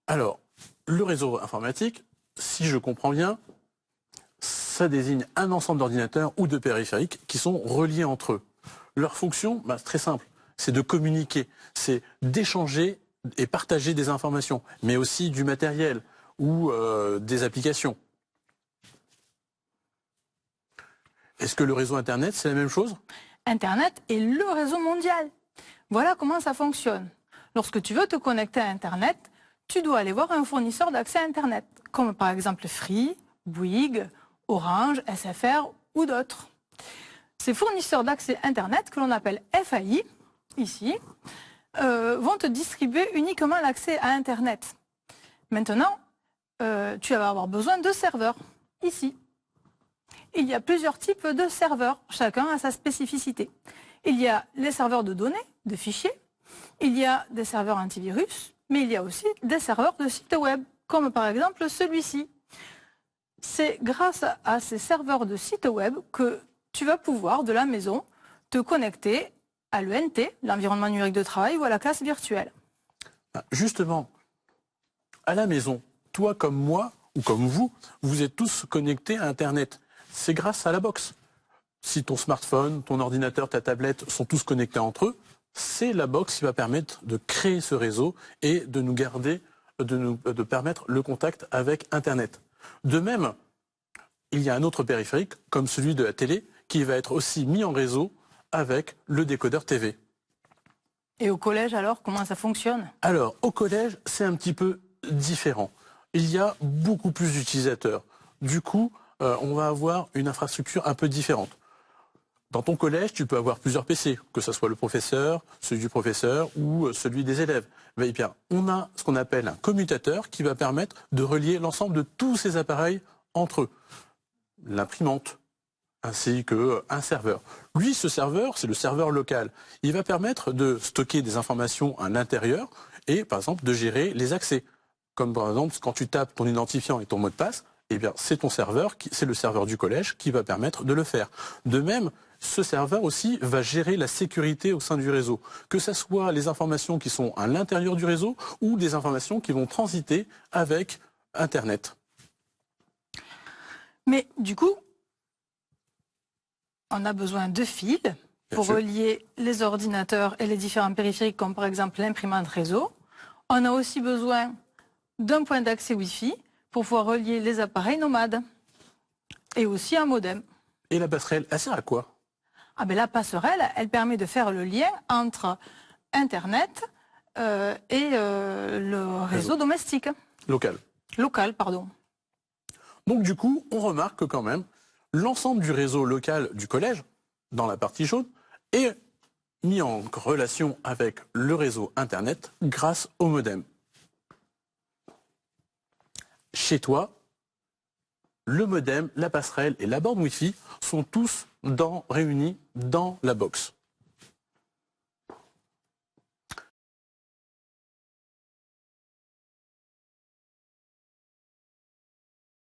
Alors, le réseau informatique, si je comprends bien, ça désigne un ensemble d'ordinateurs ou de périphériques qui sont reliés entre eux. Leur fonction, c'est très simple, c'est de communiquer, c'est d'échanger et partager des informations, mais aussi du matériel ou des applications. Est-ce que le réseau Internet, c'est la même chose? Internet est le réseau mondial. Voilà comment ça fonctionne. Lorsque tu veux te connecter à Internet, tu dois aller voir un fournisseur d'accès à Internet, comme par exemple Free, Bouygues, Orange, SFR ou d'autres. Ces fournisseurs d'accès Internet, que l'on appelle FAI, ici, vont te distribuer uniquement l'accès à Internet. Maintenant, tu vas avoir besoin de serveurs, ici. Il y a plusieurs types de serveurs, chacun a sa spécificité. Il y a les serveurs de données, de fichiers, il y a des serveurs antivirus, mais il y a aussi des serveurs de sites web, comme par exemple celui-ci. C'est grâce à ces serveurs de sites web que tu vas pouvoir, de la maison, te connecter à l'ENT, l'environnement numérique de travail, ou à la classe virtuelle. Justement, à la maison, toi comme moi, ou comme vous, vous êtes tous connectés à Internet. C'est grâce à la box. Si ton smartphone, ton ordinateur, ta tablette sont tous connectés entre eux, c'est la box qui va permettre de créer ce réseau et de nous garder, de permettre le contact avec Internet. De même, il y a un autre périphérique, comme celui de la télé, qui va être aussi mis en réseau avec le décodeur TV. Et au collège alors, comment ça fonctionne? Alors, au collège, c'est un petit peu différent. Il y a beaucoup plus d'utilisateurs. Du coup, on va avoir une infrastructure un peu différente. Dans ton collège, tu peux avoir plusieurs PC, que ce soit le professeur, celui du professeur ou celui des élèves. Eh bien, on a ce qu'on appelle un commutateur qui va permettre de relier l'ensemble de tous ces appareils entre eux. L'imprimante, ainsi qu'un serveur. Lui, ce serveur, c'est le serveur local. Il va permettre de stocker des informations à l'intérieur et, par exemple, de gérer les accès. Comme par exemple, quand tu tapes ton identifiant et ton mot de passe, eh bien, c'est ton serveur, c'est le serveur du collège qui va permettre de le faire. De même, ce serveur aussi va gérer la sécurité au sein du réseau. Que ce soit les informations qui sont à l'intérieur du réseau ou des informations qui vont transiter avec Internet. Mais du coup, on a besoin de fils pour relier les ordinateurs et les différents périphériques, comme par exemple l'imprimante réseau. On a aussi besoin d'un point d'accès Wi-Fi pour pouvoir relier les appareils nomades. Et aussi un modem. Et la passerelle, elle sert à quoi? La passerelle, elle permet de faire le lien entre Internet et le réseau domestique. Local. Local, pardon. Donc du coup, on remarque que quand même, l'ensemble du réseau local du collège, dans la partie jaune, est mis en relation avec le réseau Internet grâce au modem. Chez toi, le modem, la passerelle et la borne Wi-Fi sont tous réunis dans la box.